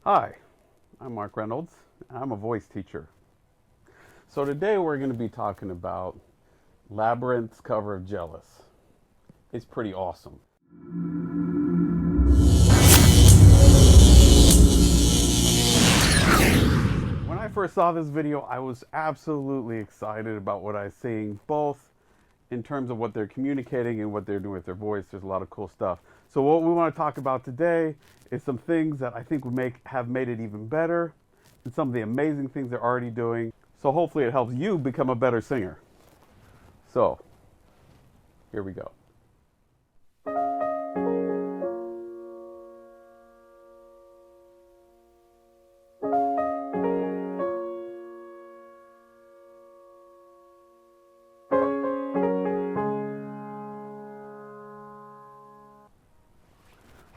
Hi, I'm Marc Reynolds. I'm a voice teacher. So today we're going to be talking about Labrinth's cover of Jealous. It's pretty awesome. When I first saw this video, I was absolutely excited about what I was seeing, both in terms of what they're communicating and what they're doing with their voice. There's a lot of cool stuff. So what we want to talk about today is some things that I think would have made it even better, and some of the amazing things they're already doing. So hopefully it helps you become a better singer. So here we go.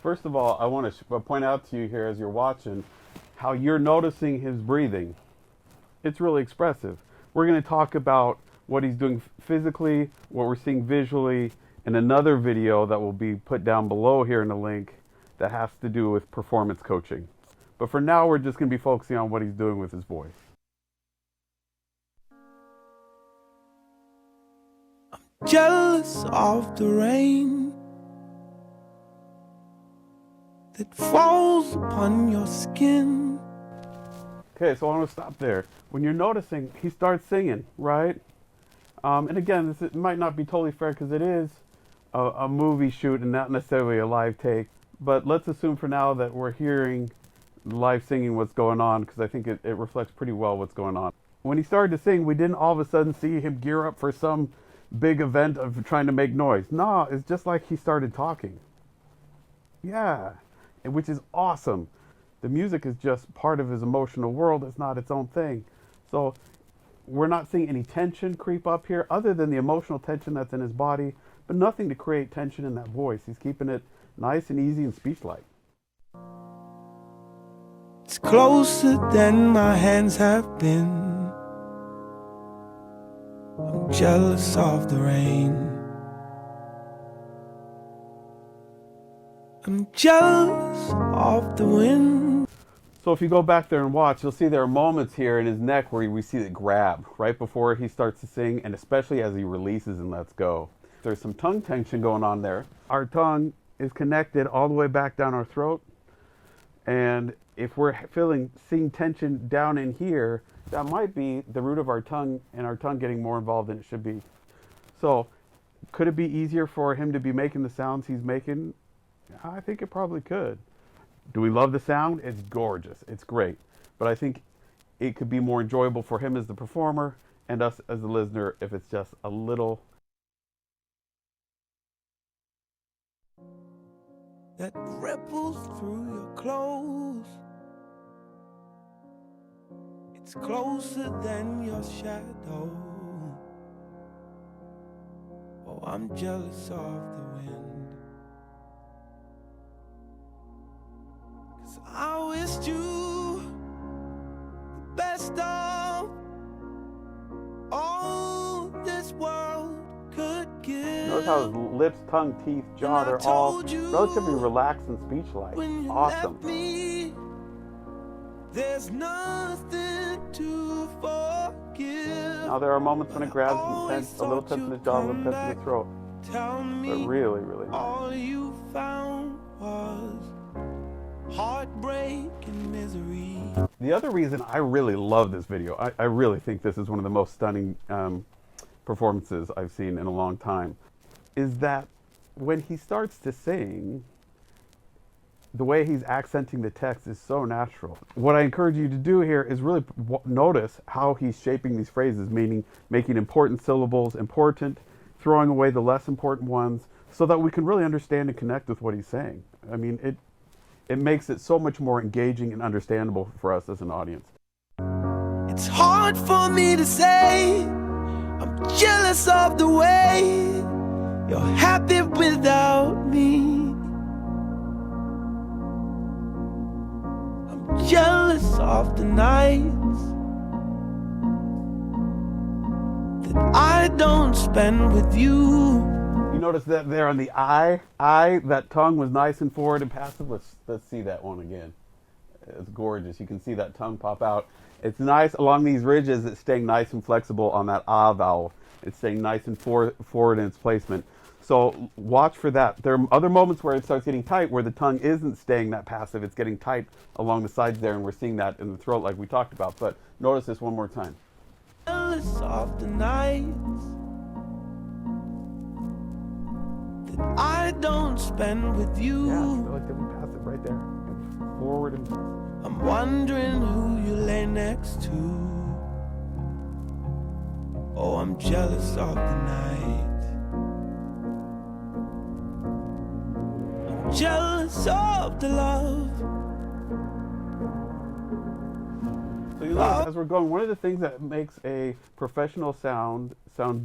First of all, I want to point out to you here as you're watching how you're noticing his breathing. It's really expressive. We're going to talk about what he's doing physically, what we're seeing visually, in another video that will be put down below here in the link that has to do with performance coaching. But for now, we're just going to be focusing on what he's doing with his voice. I'm jealous of the rain that falls upon your skin. Okay, so I want to stop there. When you're noticing, he starts singing, right? And again, this might not be totally fair because it is a movie shoot and not necessarily a live take. But let's assume for now that we're hearing live singing what's going on, because I think it reflects pretty well what's going on. When he started to sing, we didn't all of a sudden see him gear up for some big event of trying to make noise. No, it's just like he started talking. Yeah. Which is awesome. The music is just part of his emotional world. It's not its own thing. So we're not seeing any tension creep up here other than the emotional tension that's in his body, but nothing to create tension in that voice. He's keeping it nice and easy and speech-like. It's closer than my hands have been. I'm jealous of the rain. I'm jealous of the wind. So if you go back there and watch, you'll see there are moments here in his neck where we see the grab right before he starts to sing, and especially as he releases and lets go. There's some tongue tension going on there. Our tongue is connected all the way back down our throat, and if we're seeing tension down in here, that might be the root of our tongue and our tongue getting more involved than it should be. So could it be easier for him to be making the sounds he's making? I think it probably could. Do we love the sound? It's gorgeous. It's great. But I think it could be more enjoyable for him as the performer and us as the listener if it's just a little. That ripples through your clothes. It's closer than your shadow. Oh, I'm jealous of the wind. I wished you the best of all this world could give. Notice how his lips, tongue, teeth, jaw, they're all relatively relaxed and speech-like. Awesome. There's nothing to forgive. Now there are moments when it grabs a little tense in his jaw, a little tense in his throat. But really, really nice. All you found was heartbreak and misery. The other reason I really love this video, I really think this is one of the most stunning performances I've seen in a long time, is that when he starts to sing, the way he's accenting the text is so natural. What I encourage you to do here is really notice how he's shaping these phrases, meaning making important syllables important, throwing away the less important ones, so that we can really understand and connect with what he's saying. I mean, it makes it so much more engaging and understandable for us as an audience. It's hard for me to say I'm jealous of the way you're happy without me. I'm jealous of the nights that I don't spend with you. You notice that there on the I, that tongue was nice and forward and passive. Let's see that one again. It's gorgeous. You can see that tongue pop out. It's nice along these ridges. It's staying nice and flexible on that ah vowel. It's staying nice and forward in its placement. So watch for that. There are other moments where it starts getting tight, where the tongue isn't staying that passive. It's getting tight along the sides there, and we're seeing that in the throat like we talked about. But notice this one more time. Jealous of the nights that I don't spend with you. Yeah, I feel like different passive right there. And forward and I'm wondering who you lay next to. Oh, I'm jealous of the night. I'm jealous of the love. So you look, as we're going, one of the things that makes a professional sound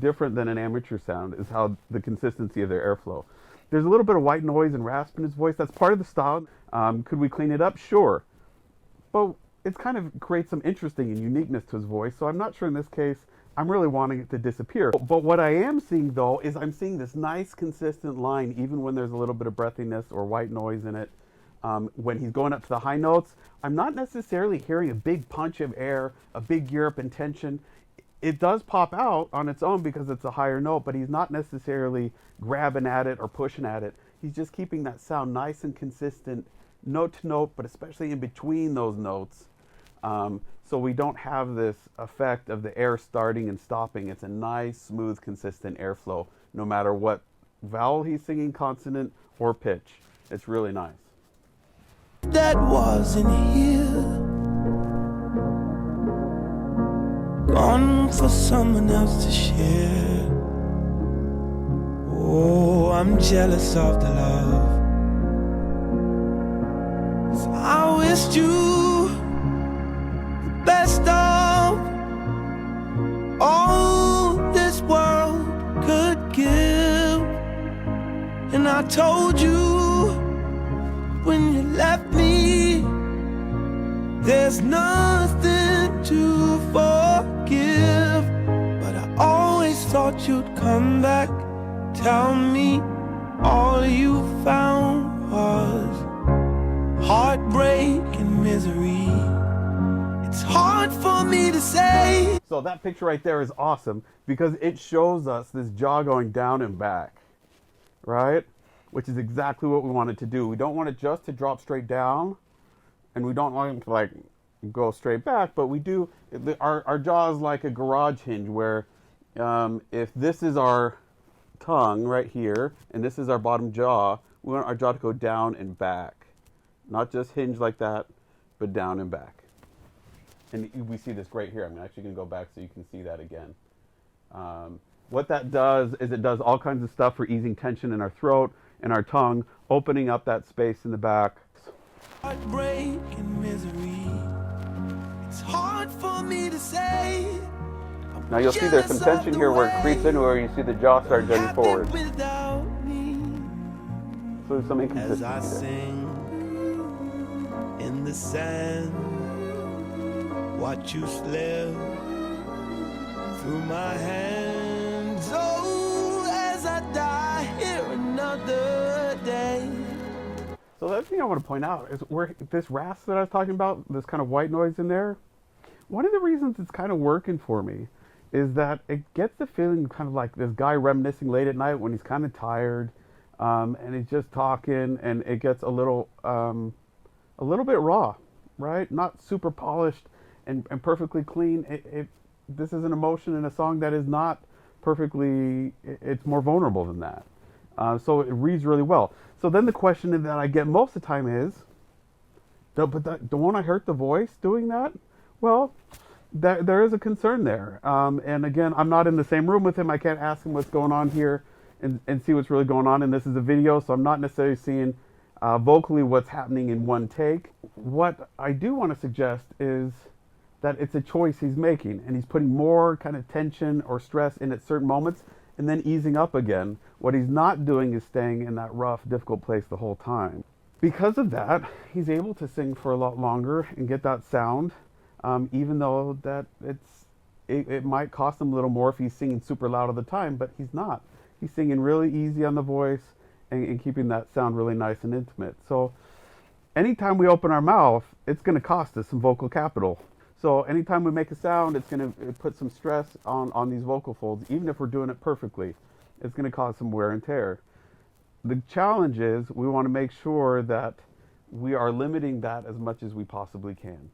different than an amateur sound is how the consistency of their airflow. There's a little bit of white noise and rasp in his voice. That's part of the style. Could we clean it up? Sure. But it kind of creates some interesting and uniqueness to his voice. So I'm not sure in this case I'm really wanting it to disappear. But what I am seeing, though, is I'm seeing this nice, consistent line, even when there's a little bit of breathiness or white noise in it. When he's going up to the high notes, I'm not necessarily hearing a big punch of air, a big Europe and tension. It does pop out on its own because it's a higher note, but he's not necessarily grabbing at it or pushing at it. He's just keeping that sound nice and consistent, note to note, but especially in between those notes. So we don't have this effect of the air starting and stopping. It's a nice, smooth, consistent airflow, no matter what vowel he's singing, consonant, or pitch. It's really nice. That wasn't here, gone for someone else to share. Oh, I'm jealous of the love. 'Cause I wished you the best of all this world could give. And I told you when you left me, there's nothing to forgive. But I always thought you'd come back, tell me all you found was heartbreak and misery. It's hard for me to say. So that picture right there is awesome because it shows us this jaw going down and back, right? Which is exactly what we want it to do. We don't want it just to drop straight down, and we don't want it to like go straight back, but we do. Our jaw is like a garage hinge where if this is our tongue right here, and this is our bottom jaw, we want our jaw to go down and back. Not just hinge like that, but down and back. And we see this right here. I'm actually going to go back so you can see that again. What that does is it does all kinds of stuff for easing tension in our throat and our tongue, opening up that space in the back. Heartbreak and misery. It's hard for me to say. Now you'll see there's some tension here where it creeps in, where you see the jaw start jutting forward. So there's some inconsistency as I there. sing in the sand, watch you slip through my hands. Oh, as I die here another day. So the other thing I want to point out is where this rasp that I was talking about, this kind of white noise in there, one of the reasons it's kind of working for me is that it gets the feeling kind of like this guy reminiscing late at night when he's kind of tired, and he's just talking, and it gets a little bit raw, right? Not super polished and perfectly clean. This is an emotion in a song that is not perfectly, it's more vulnerable than that. So it reads really well. So then the question that I get most of the time is, don't I hurt the voice doing that? Well, there is a concern there. And again, I'm not in the same room with him. I can't ask him what's going on here and see what's really going on. And this is a video, so I'm not necessarily seeing vocally what's happening in one take. What I do want to suggest is that it's a choice he's making, and he's putting more kind of tension or stress in at certain moments and then easing up again. What he's not doing is staying in that rough, difficult place the whole time. Because of that, he's able to sing for a lot longer and get that sound, even though that it might cost him a little more if he's singing super loud all the time, but he's not. He's singing really easy on the voice and keeping that sound really nice and intimate. So Anytime we open our mouth, it's going to cost us some vocal capital. So anytime we make a sound, it's going to put some stress on these vocal folds, even if we're doing it perfectly. It's going to cause some wear and tear. The challenge is we want to make sure that we are limiting that as much as we possibly can.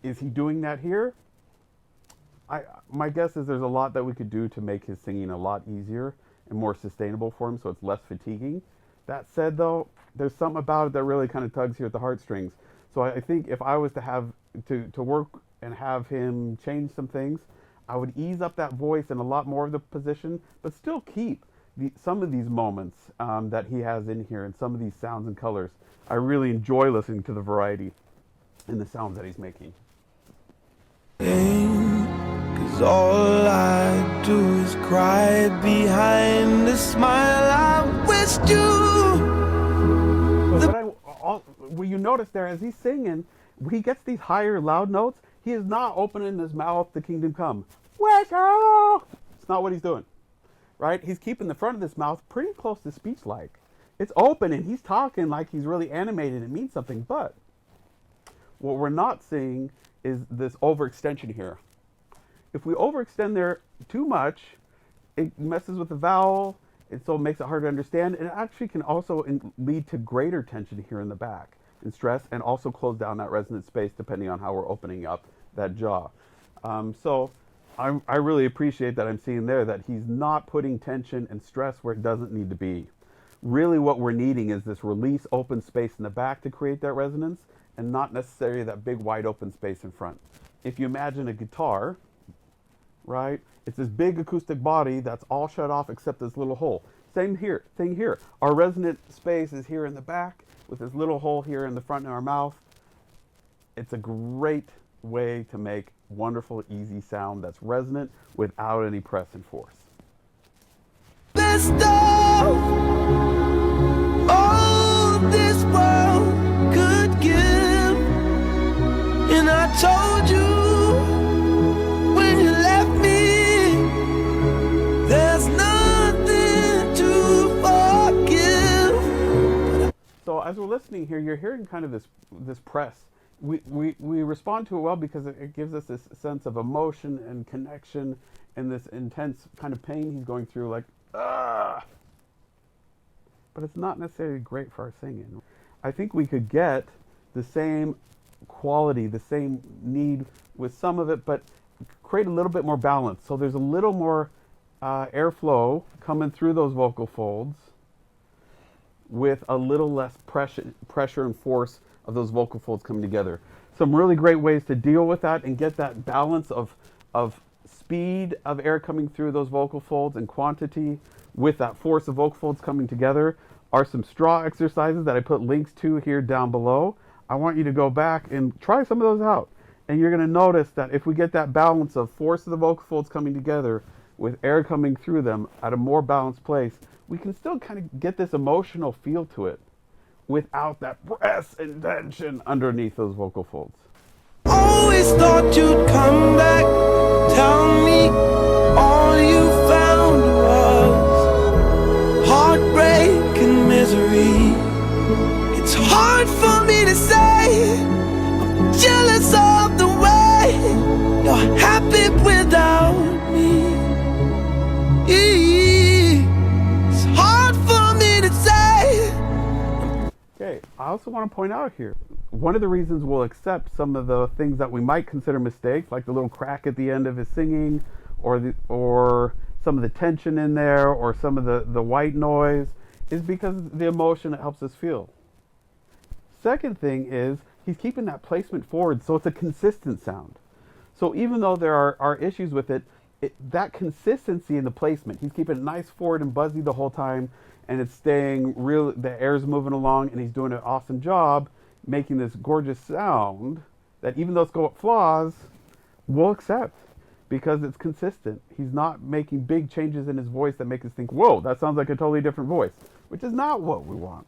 Is he doing that here? My guess is there's a lot that we could do to make his singing a lot easier and more sustainable for him, so it's less fatiguing. That said, though, there's something about it that really kind of tugs here at the heartstrings. So I think if I was to have to work and have him change some things, I would ease up that voice in a lot more of the position, but still keep some of these moments that he has in here and some of these sounds and colors. I really enjoy listening to the variety in the sounds that he's making. 'Cause all I do is cry behind the smile I wished you. What you notice there as he's singing, when he gets these higher loud notes, he is not opening his mouth, the kingdom come. Whistle! It's not what he's doing, right? He's keeping the front of his mouth pretty close to speech-like. It's open and he's talking like he's really animated and means something, but what we're not seeing is this overextension here. If we overextend there too much, it messes with the vowel, and so it makes it hard to understand, and it actually can also lead to greater tension here in the back and stress, and also close down that resonant space depending on how we're opening up that jaw. So I really appreciate that I'm seeing there that he's not putting tension and stress where it doesn't need to be. Really what we're needing is this release open space in the back to create that resonance, and not necessarily that big wide open space in front. If you imagine a guitar, right? It's this big acoustic body that's all shut off except this little hole. Same thing here. Our resonant space is here in the back with this little hole here in the front of our mouth. It's a great way to make wonderful, easy sound that's resonant without any press and force. Best of all this world could give, and I told you when you left me, there's nothing to forgive. So as we're listening here, you're hearing kind of this press. We respond to it well because it gives us this sense of emotion and connection and this intense kind of pain he's going through, like, ah! But it's not necessarily great for our singing. I think we could get the same quality, the same need with some of it, but create a little bit more balance. So there's a little more airflow coming through those vocal folds with a little less pressure and force of those vocal folds coming together. Some really great ways to deal with that and get that balance of speed of air coming through those vocal folds and quantity with that force of vocal folds coming together are some straw exercises that I put links to here down below. I want you to go back and try some of those out. And you're going to notice that if we get that balance of force of the vocal folds coming together with air coming through them at a more balanced place, we can still kind of get this emotional feel to it without that press and tension underneath those vocal folds. Always thought you'd come back, tell me all you found was heartbreak and misery. It's hard for me to say, I'm jealous of the way you're happy without me. It's hard for me to say. Okay, I also want to point out here, one of the reasons we'll accept some of the things that we might consider mistakes, like the little crack at the end of his singing, or some of the tension in there, or some of the white noise, is because of the emotion it helps us feel. Second thing is, he's keeping that placement forward, so it's a consistent sound. So even though there are issues with it, that consistency in the placement, he's keeping it nice, forward, and buzzy the whole time, and it's staying real, the air's moving along, and he's doing an awesome job making this gorgeous sound that, even though it's got flaws, we'll accept because it's consistent. He's not making big changes in his voice that make us think, whoa, that sounds like a totally different voice, which is not what we want.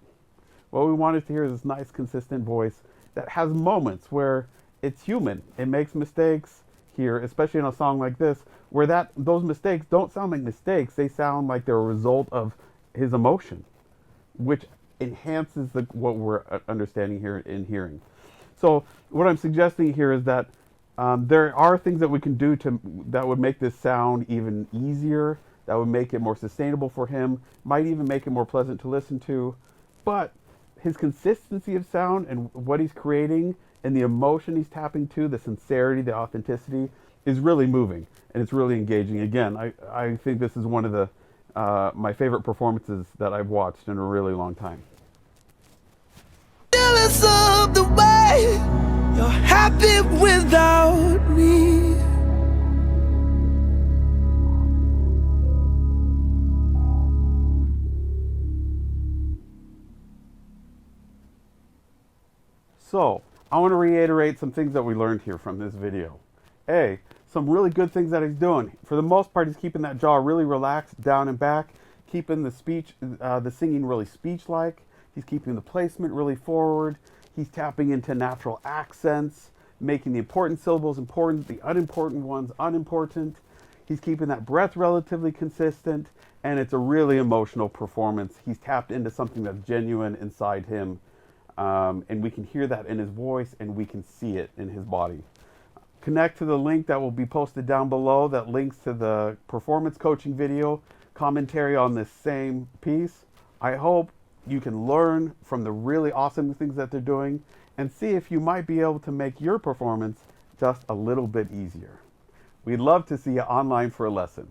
What we want is to hear this nice, consistent voice that has moments where it's human. It makes mistakes here, especially in a song like this, where those mistakes don't sound like mistakes. They sound like they're a result of his emotion, which enhances what we're understanding here in hearing. So what I'm suggesting here is that there are things that we can do that would make this sound even easier, that would make it more sustainable for him, might even make it more pleasant to listen to. But his consistency of sound and what he's creating and the emotion he's tapping to, the sincerity, the authenticity, is really moving and it's really engaging. Again, I think this is one of the my favorite performances that I've watched in a really long time. Jealous of the way you're happy without me. So, I want to reiterate some things that we learned here from this video. A, some really good things that he's doing. For the most part, he's keeping that jaw really relaxed, down and back, keeping the singing really speech-like. He's keeping the placement really forward. He's tapping into natural accents, making the important syllables important, the unimportant ones unimportant. He's keeping that breath relatively consistent, and it's a really emotional performance. He's tapped into something that's genuine inside him. And we can hear that in his voice, and we can see it in his body. Connect to the link that will be posted down below that links to the performance coaching video commentary on this same piece. I hope you can learn from the really awesome things that they're doing and see if you might be able to make your performance just a little bit easier. We'd love to see you online for a lesson.